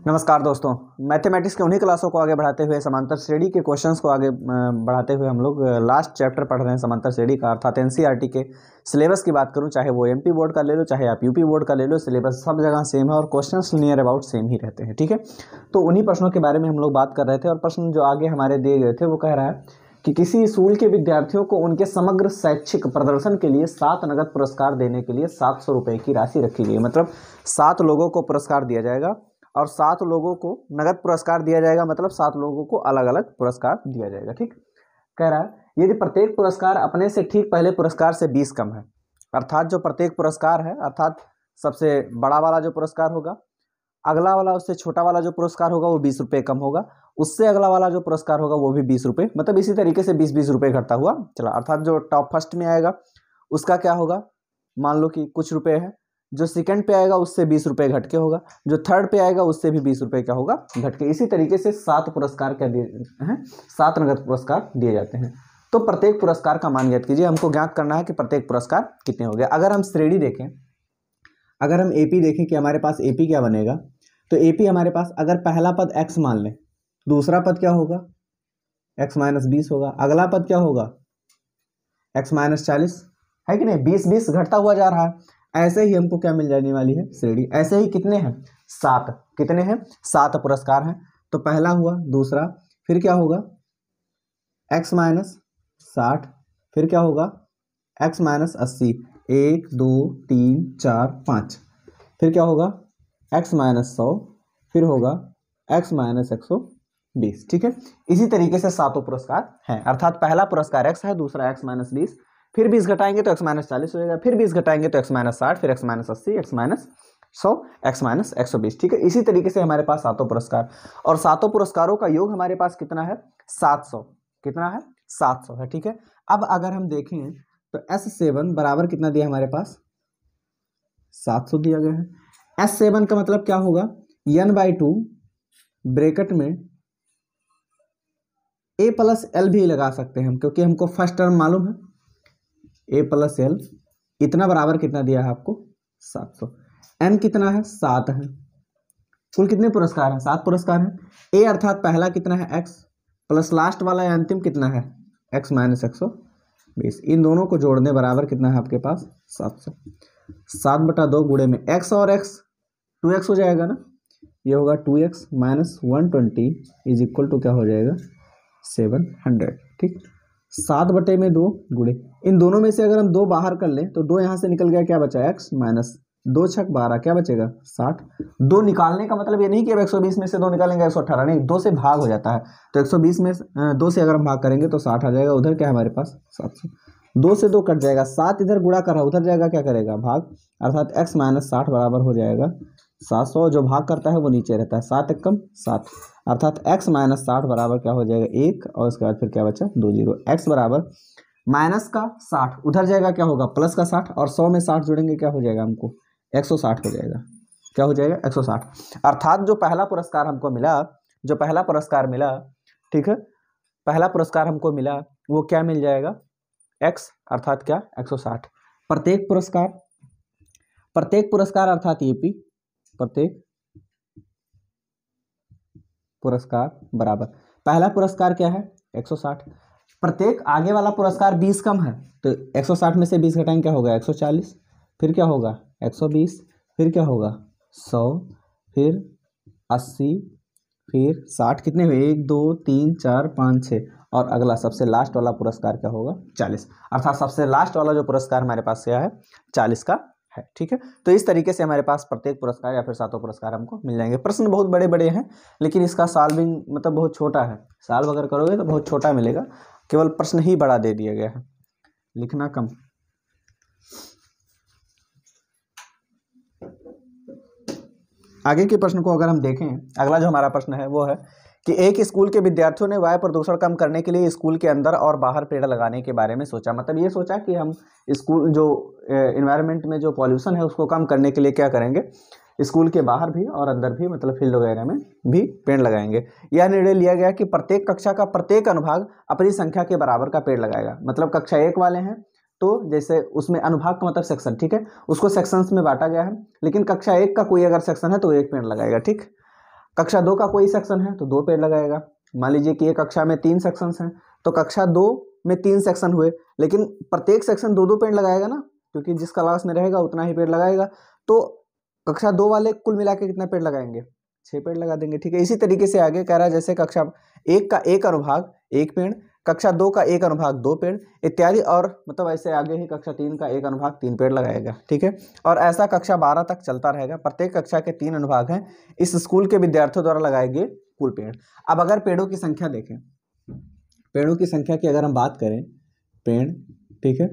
नमस्कार दोस्तों, मैथमेटिक्स के उन्हीं क्लासों को आगे बढ़ाते हुए समांतर श्रेणी के क्वेश्चंस को आगे बढ़ाते हुए हम लोग लास्ट चैप्टर पढ़ रहे हैं समांतर श्रेणी का, अर्थात एनसीईआरटी के सिलेबस की बात करूं, चाहे वो एमपी बोर्ड का ले लो चाहे आप यूपी बोर्ड का ले लो, सिलेबस सब जगह सेम है और क्वेश्चंस नियर अबाउट सेम ही रहते हैं। ठीक है, तो उन्हीं प्रश्नों के बारे में हम लोग बात कर रहे थे और प्रश्न जो आगे हमारे दिए गए थे वो कह रहा है कि किसी स्कूल के विद्यार्थियों को उनके समग्र शैक्षिक प्रदर्शन के लिए 7 नगद पुरस्कार देने के लिए 700 रुपये की राशि रखी गई। मतलब 7 लोगों को पुरस्कार दिया जाएगा और 7 लोगों को नगद पुरस्कार दिया जाएगा, मतलब 7 लोगों को अलग अलग पुरस्कार दिया जाएगा। ठीक, कह रहा है यदि प्रत्येक पुरस्कार अपने से ठीक पहले पुरस्कार से 20 कम है, अर्थात जो प्रत्येक पुरस्कार है, अर्थात सबसे बड़ा वाला जो पुरस्कार होगा, अगला वाला उससे छोटा वाला जो पुरस्कार होगा वो 20 रुपये कम होगा, उससे अगला वाला जो पुरस्कार होगा वो भी 20 रुपये, मतलब इसी तरीके से 20-20 रुपये घटता हुआ चला। अर्थात जो टॉप फर्स्ट में आएगा उसका क्या होगा, मान लो कि कुछ रुपये है, जो सेकंड पे आएगा उससे 20 रुपये घट के होगा, जो थर्ड पे आएगा उससे भी 20 रुपये क्या होगा, घट के। इसी तरीके से 7 पुरस्कार क्या दिए हैं, 7 नगद पुरस्कार दिए जाते हैं। तो प्रत्येक पुरस्कार का मान ज्ञात कीजिए, हमको ज्ञात करना है कि प्रत्येक पुरस्कार कितने हो गए। अगर हम श्रेणी देखें, अगर हम एपी देखें कि हमारे पास एपी क्या बनेगा, तो एपी हमारे पास अगर पहला पद x मान लें, दूसरा पद क्या होगा, x - 20 होगा, अगला पद क्या होगा, x - 40 है कि नहीं, 20-20 घटता हुआ जा रहा है। ऐसे ही हमको क्या मिल जाने वाली है, श्रेणी। ऐसे ही कितने हैं, 7, कितने हैं, 7 पुरस्कार हैं। तो पहला हुआ, दूसरा, फिर क्या होगा x - 60, फिर क्या होगा x - 80, 1 2 3 4 5, फिर क्या होगा x - 100, फिर होगा x - 120। ठीक है, इसी तरीके से 7 पुरस्कार हैं, अर्थात पहला पुरस्कार x है, दूसरा x - 20, फिर 20 घटाएंगे तो x - 40 हो जाएगा, फिर 20 घटाएंगे तो x - 60, फिर x - 80, x - 100, x - 120। ठीक है, इसी तरीके से हमारे पास 7 पुरस्कार, और 7 पुरस्कारों का योग हमारे पास कितना है, 700। कितना है, 700 है। ठीक है, अब अगर हम देखें तो S7 बराबर कितना दिया हमारे पास, 700 दिया गया है। S7 का मतलब क्या होगा, n/2 ब्रैकेट में a + l भी लगा सकते हैं हम, क्योंकि हमको फर्स्ट टर्म मालूम है, a + l इतना बराबर कितना दिया है आपको, 700। n कितना है, 7 है। कुल कितने पुरस्कार हैं, 7 पुरस्कार हैं। a अर्थात पहला कितना है, x प्लस लास्ट वाला या अंतिम कितना है, x - 120। इन दोनों को जोड़ने बराबर कितना है आपके पास, 700। 7/2 गुणे में x और x 2x हो जाएगा ना, ये होगा 2x - 120 = क्या हो जाएगा, 700। ठीक, 7/2 गुणे, इन दोनों में से अगर हम 2 बाहर कर लें तो 2 यहाँ से निकल गया, क्या बचा, x - 2 × 12 क्या बचेगा, 60। 2 निकालने का मतलब ये नहीं कि अब 120 में से 2 निकालेंगे 118, नहीं, 2 से भाग हो जाता है। तो 120 में 2 से अगर हम भाग करेंगे तो 60 आ जाएगा, उधर क्या है हमारे पास, 700। 2 से 2 कट जाएगा, 7 इधर गुणा कर रहा, उधर जाएगा, क्या करेगा, भाग, अर्थात x - 60 बराबर हो जाएगा 700। जो भाग करता है वो नीचे रहता है, 7 × 1 = 7, अर्थात x - 60 बराबर क्या हो जाएगा, 1, और उसके बाद फिर क्या बचा, 2 0। x बराबर माइनस का 60 उधर जाएगा, क्या होगा, प्लस का 60, और 100 में 60 जोड़ेंगे क्या हो जाएगा हमको, 160 हो जाएगा। क्या हो जाएगा, 160। अर्थात जो पहला पुरस्कार हमको मिला, जो पहला पुरस्कार मिला, ठीक है, पहला पुरस्कार हमको मिला वो क्या मिल जाएगा, x अर्थात क्या, 160। प्रत्येक पुरस्कार अर्थात ये p, प्रत्येक पुरस्कार बराबर पहला पुरस्कार क्या है, 160। प्रत्येक आगे वाला पुरस्कार 20 कम है, तो 160 में से 20 घटाएंगे क्या होगा, 140, फिर क्या होगा 120, फिर क्या होगा 100, फिर 80, फिर 60, कितने हुए, 1 2 3 4 5 6, और अगला सबसे लास्ट वाला पुरस्कार क्या होगा, 40। अर्थात सबसे लास्ट वाला जो पुरस्कार हमारे पास क्या है, 40 का है। ठीक है, तो इस तरीके से हमारे पास प्रत्येक पुरस्कार या फिर 7 पुरस्कार हमको मिल जाएंगे। प्रश्न बहुत बड़े बड़े हैं, लेकिन इसका सॉल्विंग मतलब बहुत छोटा है, सॉल्व अगर करोगे तो बहुत छोटा मिलेगा, केवल प्रश्न ही बड़ा दे दिया गया है, लिखना कम। आगे के प्रश्न को अगर हम देखें, अगला जो हमारा प्रश्न है वो है कि एक स्कूल के विद्यार्थियों ने वायु प्रदूषण कम करने के लिए स्कूल के अंदर और बाहर पेड़ लगाने के बारे में सोचा। मतलब ये सोचा कि हम स्कूल जो इन्वायरमेंट में जो पॉल्यूशन है उसको कम करने के लिए क्या करेंगे, स्कूल के बाहर भी और अंदर भी, मतलब फील्ड वगैरह में भी पेड़ लगाएंगे। यह निर्णय लिया गया कि प्रत्येक कक्षा का प्रत्येक अनुभाग अपनी संख्या के बराबर का पेड़ लगाएगा। मतलब कक्षा 1 वाले हैं तो जैसे उसमें अनुभाग का मतलब सेक्शन, ठीक है, उसको सेक्शंस में बांटा गया है। लेकिन कक्षा 1 का कोई अगर सेक्शन है तो 1 पेड़ लगाएगा, ठीक। कक्षा 2 का कोई सेक्शन है तो 2 पेड़ लगाएगा। मान लीजिए कि एक कक्षा में 3 सेक्शंस हैं, तो कक्षा 2 में 3 सेक्शन हुए, लेकिन प्रत्येक सेक्शन 2-2 पेड़ लगाएगा ना, क्योंकि जिस क्लास में रहेगा उतना ही पेड़ लगाएगा। तो कक्षा 2 वाले कुल मिला के कितना पेड़ लगाएंगे, 6 पेड़ लगा देंगे, ठीक है। इसी तरीके से आगे कह रहा है जैसे कक्षा 1 का 1 अनुभाग 1 पेड़, कक्षा 2 का 1 अनुभाग 2 पेड़ इत्यादि, और मतलब ऐसे आगे ही कक्षा 3 का 1 अनुभाग 3 पेड़ लगाएगा, ठीक है। और ऐसा कक्षा 12 तक चलता रहेगा। प्रत्येक कक्षा के 3 अनुभाग हैं, इस स्कूल के विद्यार्थियों द्वारा लगाएंगे कुल पेड़। अब अगर पेड़ों की संख्या देखें, पेड़ों की संख्या की अगर हम बात करें, पेड़, ठीक है,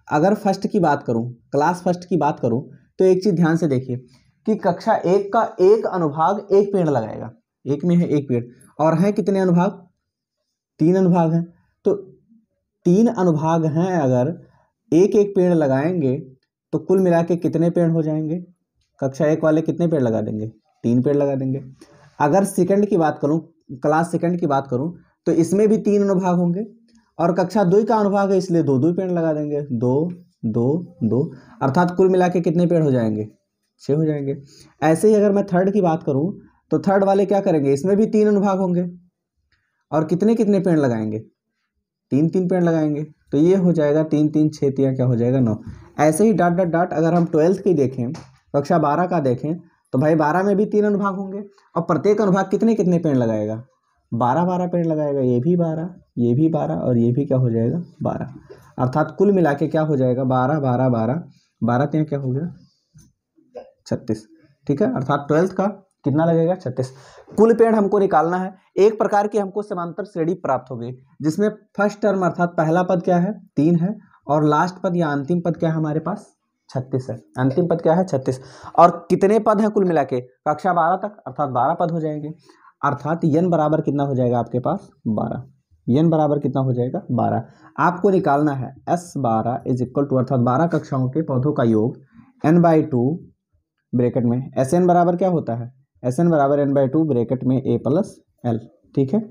अगर फर्स्ट की बात करूं, क्लास फर्स्ट की बात करूं, तो एक चीज ध्यान से देखिए कि कक्षा 1 का 1 अनुभाग 1 पेड़ लगाएगा, 1 में है 1 पेड़, और है कितने अनुभाग, 3 अनुभाग हैं। तो 3 अनुभाग हैं, अगर 1-1 पेड़ लगाएंगे तो कुल मिला के कितने पेड़ हो जाएंगे, कक्षा 1 वाले कितने पेड़ लगा देंगे, 3 पेड़ लगा देंगे। अगर सेकंड की बात करूं, क्लास सेकंड की बात करूं, तो इसमें भी 3 अनुभाग होंगे, और कक्षा 2 का अनुभाग है इसलिए 2-2 पेड़ लगा देंगे, 2 2 2, अर्थात कुल मिला के कितने पेड़ हो जाएंगे, 6 हो जाएंगे। ऐसे ही अगर मैं थर्ड की बात करूं, तो थर्ड वाले क्या करेंगे, इसमें भी 3 अनुभाग होंगे, और कितने कितने पेड़ लगाएंगे, 3-3 पेड़ लगाएंगे। तो ये हो जाएगा 3 3 6 3 क्या हो जाएगा, 9। ऐसे ही डॉट डॉट डॉट अगर हम 12th की देखें, कक्षा 12 का देखें, तो भाई 12 में भी 3 अनुभाग होंगे, और प्रत्येक अनुभाग कितने कितने पेड़ लगाएगा, 12-12 पेड़ लगाएगा, ये भी 12, ये भी 12, और ये भी क्या हो जाएगा, 12। अर्थात कुल मिला के क्या हो जाएगा, 12 12 12 12 3 क्या हो गया, 36, ठीक है। अर्थात 12th का कितना लगेगा, 36। कुल पेड़ हमको निकालना है। एक प्रकार की हमको समांतर श्रेणी प्राप्त हो गई, जिसमें फर्स्ट टर्म अर्थात पहला पद क्या है, 3 है, और लास्ट पद या अंतिम पद क्या है हमारे पास, 36 है। अंतिम पद क्या है, 36। और कितने पद हैं कुल मिला के, कक्षा 12 तक, अर्थात 12 पद हो जाएंगे। अर्थात n बराबर कितना हो जाएगा आपके पास, 12। n बराबर कितना हो जाएगा, 12। आपको निकालना है S12 इज इक्वल टू, अर्थात 12 कक्षाओं के पौधों का योग n/2 ब्रैकेट में, Sn बराबर क्या होता है, Sn बराबर n/2 ब्रैकेट में a+l, ठीक है।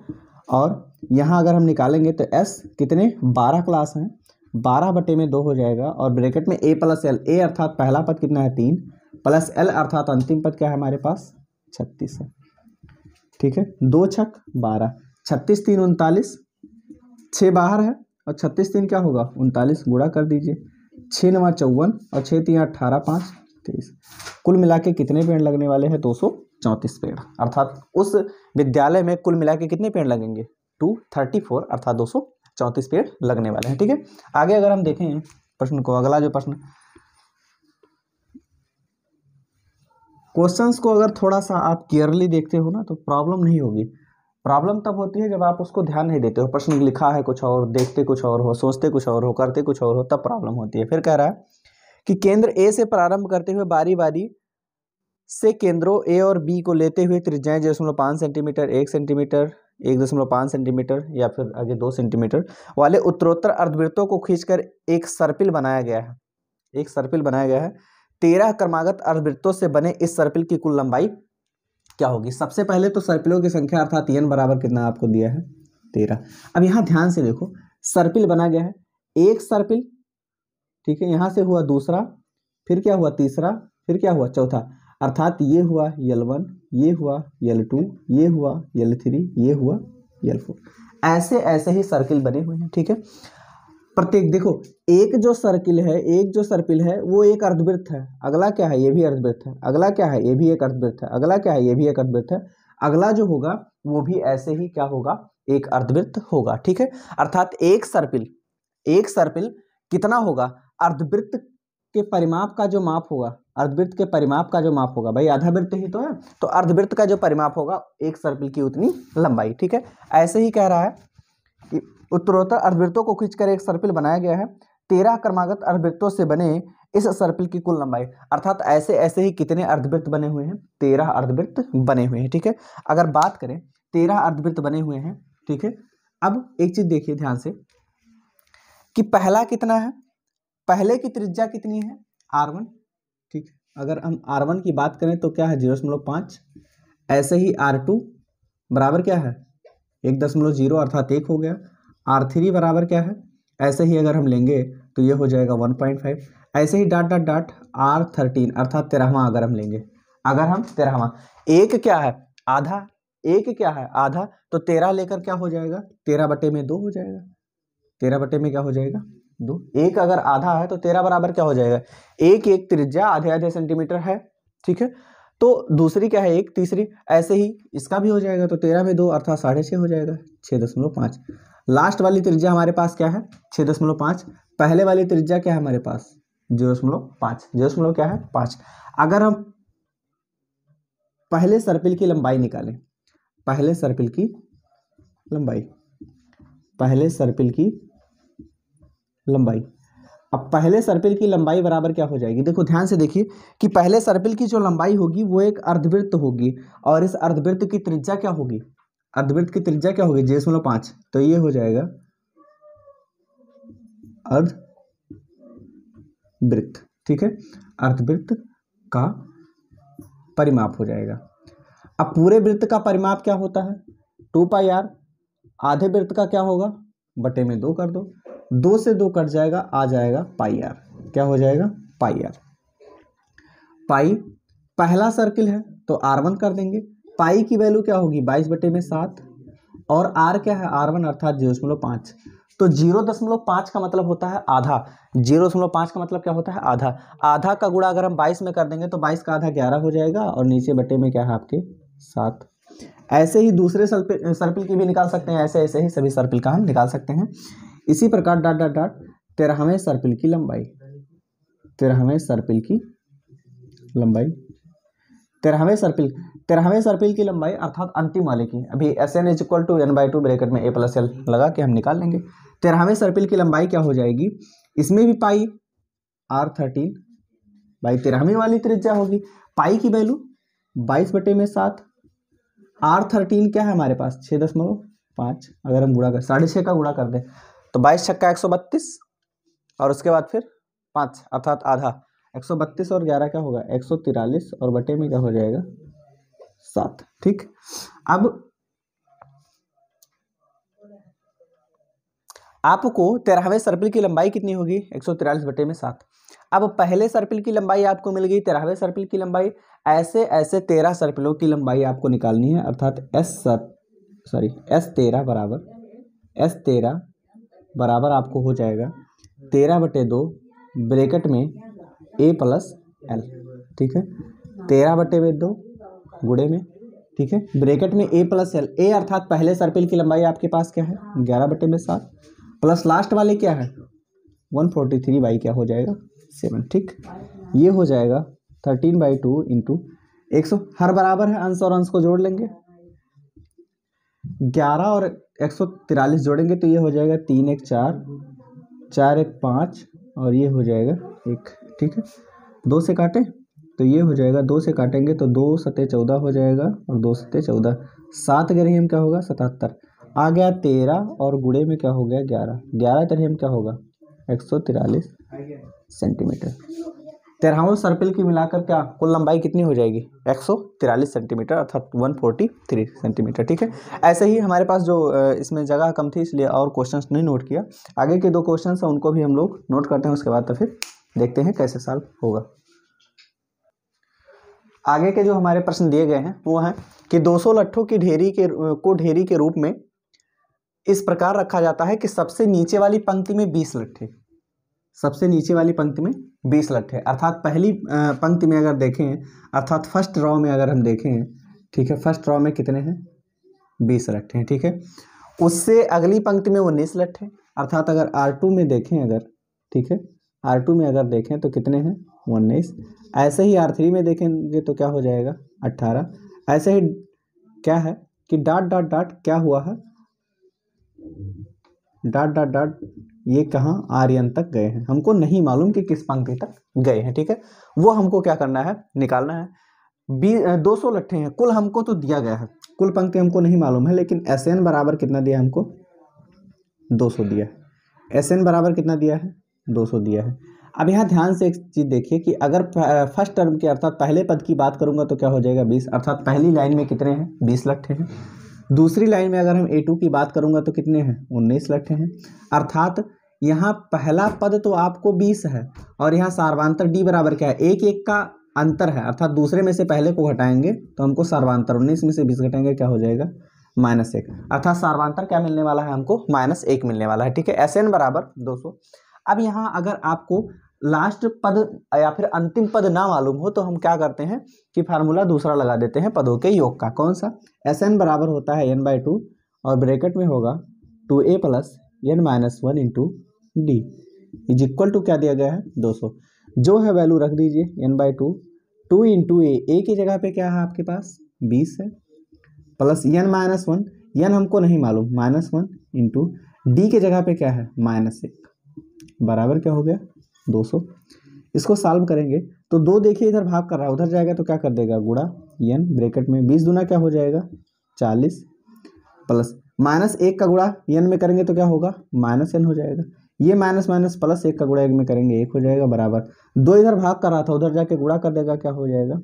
और यहाँ अगर हम निकालेंगे तो S कितने, 12 क्लास हैं, 12/2 हो जाएगा, और ब्रैकेट में a+l, a अर्थात पहला पद कितना है 3, प्लस l अर्थात अंतिम पद क्या है हमारे पास, 36 है, ठीक है। 2 छक 12, 36 3 39, 6 बाहर है, और 36 3 क्या होगा, 39, गुणा कर दीजिए, 6 9 54, और 6 3 18 5 23। कुल मिला के कितने पेड़ लगने वाले हैं, 234 पेड़। अर्थात उस विद्यालय में कुल मिला के कितने पेड़ लगेंगे, 234, अर्थात 234 पेड़ लगने वाले हैं, ठीक है। आगे अगर हम देखें प्रश्न को, अगला जो प्रश्न, क्वेश्चंस को अगर थोड़ा सा आप केयरली देखते हो ना तो प्रॉब्लम नहीं होगी। प्रॉब्लम तब होती है जब आप उसको ध्यान नहीं देते हो, प्रश्न लिखा है कुछ और, देखते कुछ और हो, सोचते कुछ और हो, करते कुछ और हो, तब प्रॉब्लम होती है। फिर कह रहा है कि केंद्र ए से प्रारंभ करते हुए बारी बारी से केंद्रों ए और बी को लेते हुए त्रिज्याएं 0.5 सेंटीमीटर, 1 सेंटीमीटर, 1.5 सेंटीमीटर, या फिर आगे 2 सेंटीमीटर वाले उत्तरोत्तर अर्धवृत्तों को खींचकर एक सर्पिल बनाया गया है। एक सर्पिल बनाया गया है। 13 क्रमागत अर्धवृत्तों से बने इस सर्पिल की कुल लंबाई क्या होगी। सबसे पहले तो सर्पिलों की संख्या अर्थात n बराबर कितना आपको दिया है, 13। अब यहाँ ध्यान से देखो, सर्पिल बना गया है, एक सर्पिल, ठीक है, यहाँ से हुआ दूसरा, फिर क्या हुआ तीसरा, फिर क्या हुआ चौथा, अर्थात ये हुआ L1, ये हुआ L2, ये हुआ L3, ये हुआ L4। ऐसे ऐसे ही सर्किल बने हुए हैं, ठीक है। प्रत्येक देखो, एक जो सर्किल है, एक जो सर्पिल है वो एक अर्धवृत्त है, अगला क्या है, ये भी अर्धवृत्त है, अगला क्या है, ये भी एक अर्धवृत्त है, अगला क्या है, ये भी एक अर्धवृत्त है, अगला जो होगा वो भी ऐसे ही क्या होगा, एक अर्धवृत्त होगा, ठीक है। अर्थात एक सर्पिल कितना होगा, अर्धवृत्त के परिमाप का जो माप होगा, अर्धवृत्त के परिमाप का जो माप होगा, भाई आधा वृत्त ही तो है, तो अर्धवृत्त का जो परिमाप होगा एक सर्पिल की उतनी लंबाई, ठीक है। ऐसे ही कह रहा है कि उत्तरोत्तर अर्धवृत्तों को खींचकर एक सर्पिल बनाया गया है, 13 क्रमागत अर्धवृत्तों से बने इस सर्पिल की कुल लंबाई, अर्थात ऐसे ऐसे ही कितने अर्धवृत्त बने हुए हैं, 13 अर्धवृत्त बने हुए हैं, ठीक है। अगर बात करें 13 अर्धवृत्त बने हुए हैं, ठीक है। अब एक चीज देखिए ध्यान से कि पहला कितना है, पहले की त्रिज्या कितनी है, R1, ठीक है। अगर हम R1 की बात करें तो क्या है 0.5, ऐसे ही R2 बराबर क्या है 1.0 अर्थात 1 हो गया, R3 बराबर क्या है, ऐसे ही अगर हम लेंगे तो ये हो जाएगा 1.5। ऐसे ही डॉट डॉट डॉट R13 अर्थात 13वां अगर हम लेंगे, अगर हम 13वां, एक क्या है आधा, एक क्या है आधा, तो 13 लेकर क्या हो जाएगा 13/2 हो जाएगा, 13/में क्या हो जाएगा 2। एक अगर आधा है तो 13 बराबर क्या हो जाएगा, एक एक त्रिज्या आधे आधे सेंटीमीटर है, ठीक है। तो दूसरी क्या है एक, तीसरी, ऐसे ही इसका भी हो जाएगा, तो 13/2 अर्थात 6.5 हो जाएगा, 6.5। लास्ट वाली त्रिज्या हमारे पास क्या है 6.5, पहले वाली त्रिज्या क्या है हमारे पास 0.5, 0 क्या है 5। अगर हम पहले सर्पिल की लंबाई निकालें, पहले सर्पिल की लंबाई, पहले सर्पिल की लंबाई, अब पहले सर्पिल की लंबाई बराबर क्या हो जाएगी, देखो ध्यान से देखिए कि पहले सर्पिल की जो लंबाई होगी वो एक अर्धवृत्त होगी, और इस अर्धवृत्त की त्रिज्या क्या होगी, अर्धवृत्त की त्रिज्या क्या होगी 0.5, तो ये हो जाएगा अर्धवृत्त, ठीक है, अर्धवृत्त का परिमाप हो जाएगा। अब पूरे वृत्त का परिमाप क्या होता है 2πr, आधे वृत्त का क्या होगा बटे में 2 कर दो, 2 से 2 कट जाएगा, आ जाएगा πr, क्या हो जाएगा πr। पाई पहला सर्किल है तो r1 कर देंगे, पाई की वैल्यू क्या होगी 22/7, और r क्या है r1 अर्थात 0.5, तो 0.5 का मतलब होता है आधा, 0.5 का मतलब क्या होता है आधा, आधा का गुणा अगर हम 22 में कर देंगे तो 22 का आधा 11 हो जाएगा, और नीचे बटे में क्या है आपके 7। ऐसे ही दूसरे सर्पिल की भी निकाल सकते हैं, ऐसे ऐसे ही सभी सर्पिल का हम निकाल सकते हैं। इसी प्रकार डॉट डॉट डॉट 13वें सर्पिल की लंबाई, 13वें सर्पिल की लंबाई, 13वें सर्पिल की लंबाई अर्थात अंतिम वाले की, अभी SN = n/2 ब्रैकेट में A+L लगा के हम निकाल लेंगे। 13वें सर्पिल की लंबाई क्या हो जाएगी, इसमें भी पाई R13 बाई 13वीं वाली त्रिज्या होगी, पाई की वैल्यू 22/7, R13 क्या है हमारे पास 6.5, अगर हम गुणा कर 6.5 का गुणा कर दें तो 22 छक्का 132, और उसके बाद फिर 5 अर्थात आधा, 132 और 11 क्या होगा 143, और बटे में क्या हो जाएगा 7, ठीक। अब आपको 13वें सर्पिल की लंबाई कितनी होगी 143/7। अब पहले सर्पिल की लंबाई आपको मिल गई 13वें सर्पिल की लंबाई, ऐसे ऐसे 13 सर्पिलों की लंबाई आपको निकालनी है, अर्थात S13 बराबर आपको हो जाएगा 13/2 ब्रैकेट में A+L, ठीक है, 13/2 गुणे में, ठीक है, ब्रैकेट में A+L, A अर्थात पहले सर्पिल की लंबाई आपके पास क्या है 11/7, प्लस लास्ट वाले क्या है 143 बाई क्या हो जाएगा 7, ठीक। ये हो जाएगा 13/2 इंटू 100, हर बराबर है, अंश और अंश को जोड़ लेंगे, 11 और 143 जोड़ेंगे तो ये हो जाएगा 3 1 4, 4 1 5, और ये हो जाएगा 1, ठीक है। 2 से काटें तो ये हो जाएगा, 2 से काटेंगे तो 2 7 14 हो जाएगा, और 2 7 14, 7 ग्रहीम क्या होगा 77, आ गया 13, और गुणे में क्या हो गया 11, 11 ग्रहीम क्या होगा 143 सेंटीमीटर। 13वां सर्पिल की मिलाकर क्या कुल लंबाई कितनी हो जाएगी 143 सेंटीमीटर अर्थात 143 सेंटीमीटर, ठीक है। ऐसे ही हमारे पास जो इसमें जगह कम थी इसलिए और क्वेश्चंस नहीं नोट किया, आगे के 2 क्वेश्चंस हैं उनको भी हम लोग नोट करते हैं, उसके बाद तो फिर देखते हैं कैसे सॉल्व होगा। आगे के जो हमारे प्रश्न दिए गए हैं वो हैं कि 200 लट्ठों की ढेरी के रूप में इस प्रकार रखा जाता है कि सबसे नीचे वाली पंक्ति में 20 लट्ठे, सबसे नीचे वाली पंक्ति में 20 लट्ठे, अर्थात पहली पंक्ति में अगर देखें, अर्थात फर्स्ट रॉ में अगर हम देखें, ठीक है, फर्स्ट रॉ में कितने हैं 20 लट्ठे हैं, ठीक है। उससे अगली पंक्ति में 19 लट्ठे, अर्थात अगर R2 में देखें अगर, ठीक है, R2 में अगर देखें तो कितने हैं 19, ऐसे ही R3 में देखेंगे तो क्या हो जाएगा 18, ऐसे ही क्या है कि डॉट डॉट डॉट क्या हुआ है डॉट डॉट डॉट ये कहाँ आर्यन तक गए हैं, हमको नहीं मालूम कि किस पंक्ति तक गए हैं, ठीक है, वो हमको क्या करना है निकालना है। 200 लट्ठे हैं कुल, हमको तो दिया गया है, कुल पंक्ति हमको नहीं मालूम है, लेकिन SN बराबर कितना दिया हमको 200 दिया है, SN बराबर कितना दिया है 200 दिया है। अब यहाँ ध्यान से एक चीज़ देखिए कि अगर फर्स्ट टर्म के अर्थात पहले पद की बात करूँगा तो क्या हो जाएगा 20, अर्थात पहली लाइन में कितने हैं 20 लट्ठे हैं। दूसरी लाइन में अगर हम A2 की बात करूँगा तो कितने हैं 19 लट्ठे हैं, अर्थात यहाँ पहला पद तो आपको 20 है और यहाँ सार्वांतर डी बराबर क्या है, एक एक का अंतर है, अर्थात दूसरे में से पहले को घटाएंगे तो हमको सार्वांतर 19 में से 20 घटाएंगे क्या हो जाएगा -1, अर्थात सार्वांतर क्या मिलने वाला है हमको -1 मिलने वाला है। ठीक है, SN बराबर 200। अब यहाँ अगर आपको लास्ट पद या फिर अंतिम पद ना मालूम हो तो हम क्या करते हैं कि फार्मूला दूसरा लगा देते हैं पदों के योग का। कौन सा? SN बराबर होता है n/2 और ब्रैकेट में होगा 2a + n-1 into D is equal to क्या दिया गया है 200। जो है वैल्यू रख दीजिए n/2, 2 इंटू ए की जगह पे क्या है आपके पास 20 है, प्लस n-1, n हमको नहीं मालूम -1 इंटू डी के जगह पे क्या है -1 बराबर क्या हो गया 200। इसको सॉल्व करेंगे तो 2 देखिए इधर भाग कर रहा है, उधर जाएगा तो क्या कर देगा गुणा n ब्रैकेट में 20 दूना क्या हो जाएगा 40 प्लस -1 का गुणा n में करेंगे तो क्या होगा -n हो जाएगा। ये माइनस माइनस प्लस 1 का गुणा 1 में करेंगे 1 हो जाएगा बराबर 2 इधर भाग कर रहा था उधर जाके गुणा कर देगा क्या हो जाएगा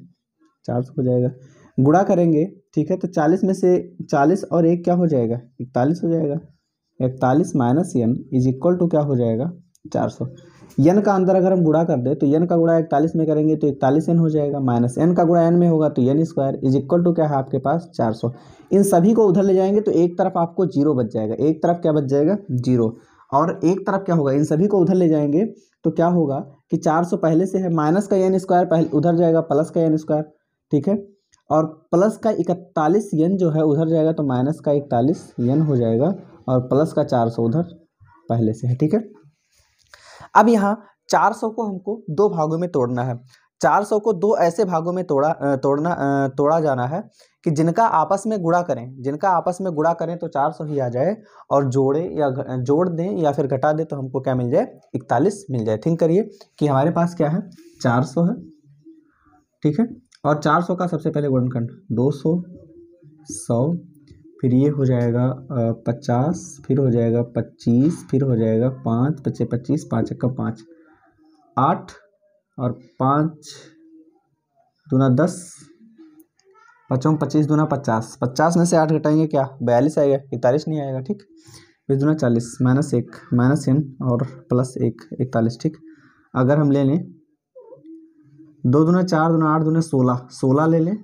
400 हो जाएगा। गुणा करेंगे ठीक है तो 40 में से 40 और 1 क्या हो जाएगा 41 हो जाएगा। 41 minus n is equal to क्या हो जाएगा 400। n का अंदर अगर हम गुणा कर दे तो n का गुणा 41 में करेंगे तो 41n हो जाएगा, माइनस n का गुणा n में होगा तो n square is equal to क्या है आपके पास 400। इन सभी को उधर ले जाएंगे तो एक तरफ आपको 0 बच जाएगा, एक तरफ क्या बच जाएगा 0 और एक तरफ क्या होगा इन सभी को उधर ले जाएंगे तो क्या होगा कि 400 पहले से है, माइनस का n स्क्वायर पहले उधर जाएगा प्लस का n स्क्वायर ठीक है, और प्लस का 41 n जो है उधर जाएगा तो माइनस का 41 n हो जाएगा और प्लस का 400 उधर पहले से है ठीक है। अब यहाँ 400 को हमको 2 भागों में तोड़ना है। 400 को 2 ऐसे भागों में तोड़ा जाना है कि जिनका आपस में गुणा करें तो 400 ही आ जाए और जोड़ दें या फिर घटा दें तो हमको क्या मिल जाए 41 मिल जाए। थिंक करिए कि हमारे पास क्या है 400 है ठीक है, और 400 का सबसे पहले गुणनखंड 200 100 फिर ये हो जाएगा 50 फिर हो जाएगा 25 फिर हो जाएगा 5 × 25 5 × 5 8 और 5 दूना 10 5 25 दूना 50, 50 में से 8 घटाएंगे क्या 42 आएगा, 41 नहीं आएगा ठीक। फिर दूना 40 -1 -n और +1 41 ठीक। अगर हम ले लें 2 दूना 4 दूना 8 दूना 16 ले लें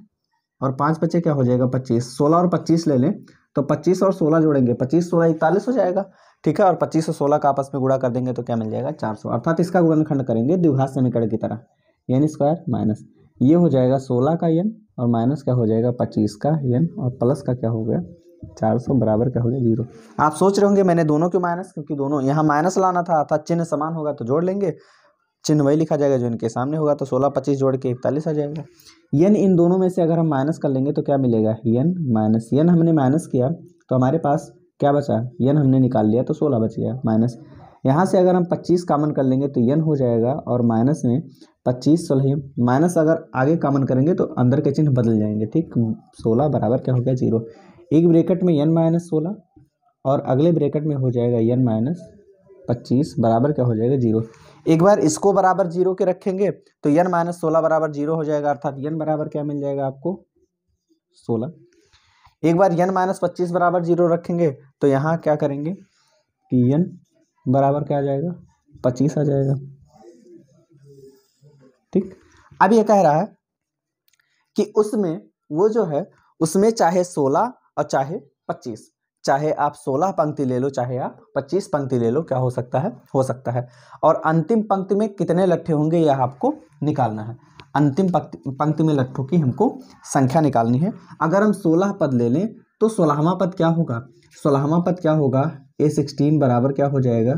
और 5 बचे क्या हो जाएगा 25, 16 और 25 ले लें तो 25 और 16 जोड़ेंगे 25 16 41 हो जाएगा ठीक है, और 25 और 16 का आपस में गुणा कर देंगे तो क्या मिल जाएगा 400, अर्थात इसका गुणनखंड करेंगे द्विघात समीकरण की तरह n स्क्वायर माइनस ये हो जाएगा 16 का n और माइनस क्या हो जाएगा 25 का n और प्लस का क्या हो गया 400 बराबर क्या हो गया 0। आप सोच रहे होंगे मैंने दोनों क्यों माइनस, क्योंकि दोनों यहाँ माइनस लाना था अर्थात चिन्ह समान होगा तो जोड़ लेंगे, चिन्ह वही लिखा जाएगा जो इनके सामने होगा तो 16 25 जोड़ के 41 आ जाएगा। n इन दोनों में से अगर हम माइनस कर लेंगे तो क्या मिलेगा n माइनस n हमने माइनस किया तो हमारे पास क्या बचा n हमने निकाल लिया तो 16 बच गया माइनस, यहाँ से अगर हम 25 कामन कर लेंगे तो n हो जाएगा और माइनस में 25 16 माइनस अगर आगे कामन करेंगे तो अंदर के चिन्ह बदल जाएंगे ठीक। 16 बराबर क्या हो गया 0, एक ब्रैकेट में n - 16 और अगले ब्रैकेट में हो जाएगा n - 25 बराबर क्या हो जाएगा 0। एक बार इसको बराबर 0 के रखेंगे तो n - 16 बराबर 0 हो जाएगा, अर्थात n बराबर क्या मिल जाएगा आपको 16। एक बार n - 25 बराबर 0 रखेंगे तो यहाँ क्या करेंगे कि n बराबर क्या आ जाएगा 25 आ जाएगा ठीक। अब ये कह रहा है कि उसमें वो जो है उसमें चाहे 16 और चाहे 25, चाहे आप 16 पंक्ति ले लो चाहे आप 25 पंक्ति ले लो, क्या हो सकता है और अंतिम पंक्ति में कितने लट्ठे होंगे यह आपको निकालना है। अंतिम पंक्ति में लट्ठों की हमको संख्या निकालनी है। अगर हम 16 पद ले लें तो 16वां पद क्या होगा, 16वां पद क्या होगा A16 बराबर क्या हो जाएगा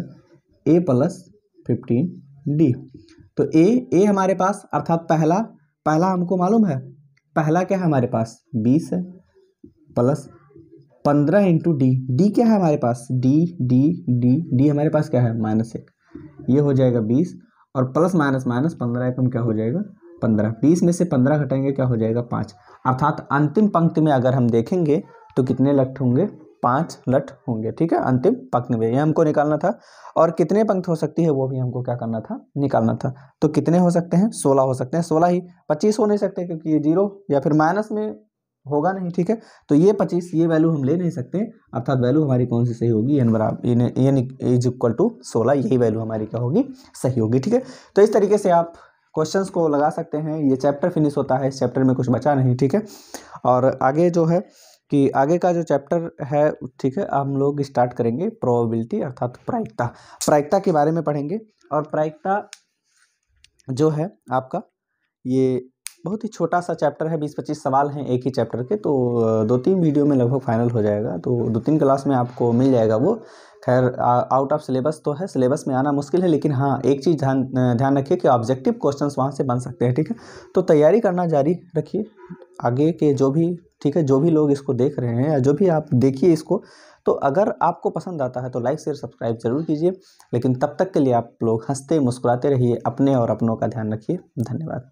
A + 15D। तो ए हमारे पास अर्थात पहला हमको मालूम है, पहला क्या है हमारे पास 20 है प्लस 15 इंटू डी क्या है हमारे पास डी हमारे पास क्या है -1, ये हो जाएगा 20 और प्लस माइनस 15 एकम क्या हो जाएगा 15, 20 में से 15 घटाएंगे क्या हो जाएगा 5, अर्थात अंतिम पंक्ति में अगर हम देखेंगे तो कितने लट्ठ होंगे 5 लट्ठ होंगे ठीक है। अंतिम पंक्ति में ये हमको निकालना था और कितने पंक्ति हो सकती है वो भी हमको क्या करना था निकालना था। तो कितने हो सकते हैं 16 हो सकते हैं, 16 ही 25 हो नहीं सकते क्योंकि ये 0 या फिर माइनस में होगा नहीं, ठीक है। तो ये 25 ये वैल्यू हम ले नहीं सकते, अर्थात वैल्यू हमारी कौन सी सही होगी, n बराबर n इज इक्वल टू 16, यही वैल्यू हमारी क्या होगी, सही होगी, ठीक है। तो इस तरीके से आप क्वेश्चंस को लगा सकते हैं। ये चैप्टर फिनिश होता है, इस चैप्टर में कुछ बचा नहीं, ठीक है। और आगे जो है कि आगे का जो चैप्टर है, ठीक है, हम लोग स्टार्ट करेंगे प्रोबेबिलिटी अर्थात प्रायिकता के बारे में पढ़ेंगे। और प्रायिकता जो है आपका ये बहुत ही छोटा सा चैप्टर है, 20-25 सवाल हैं एक ही चैप्टर के, तो 2-3 वीडियो में लगभग फाइनल हो जाएगा, तो 2-3 क्लास में आपको मिल जाएगा वो। खैर आउट ऑफ सिलेबस तो है, सिलेबस में आना मुश्किल है, लेकिन हाँ एक चीज़ ध्यान रखिए कि ऑब्जेक्टिव क्वेश्चंस वहाँ से बन सकते हैं, ठीक है। तो तैयारी करना जारी रखिए आगे के जो भी, ठीक है, जो भी लोग इसको देख रहे हैं या जो भी आप देखिए इसको, तो अगर आपको पसंद आता है तो लाइक शेयर सब्सक्राइब जरूर कीजिए। लेकिन तब तक के लिए आप लोग हंसते मुस्कुराते रहिए, अपने और अपनों का ध्यान रखिए। धन्यवाद।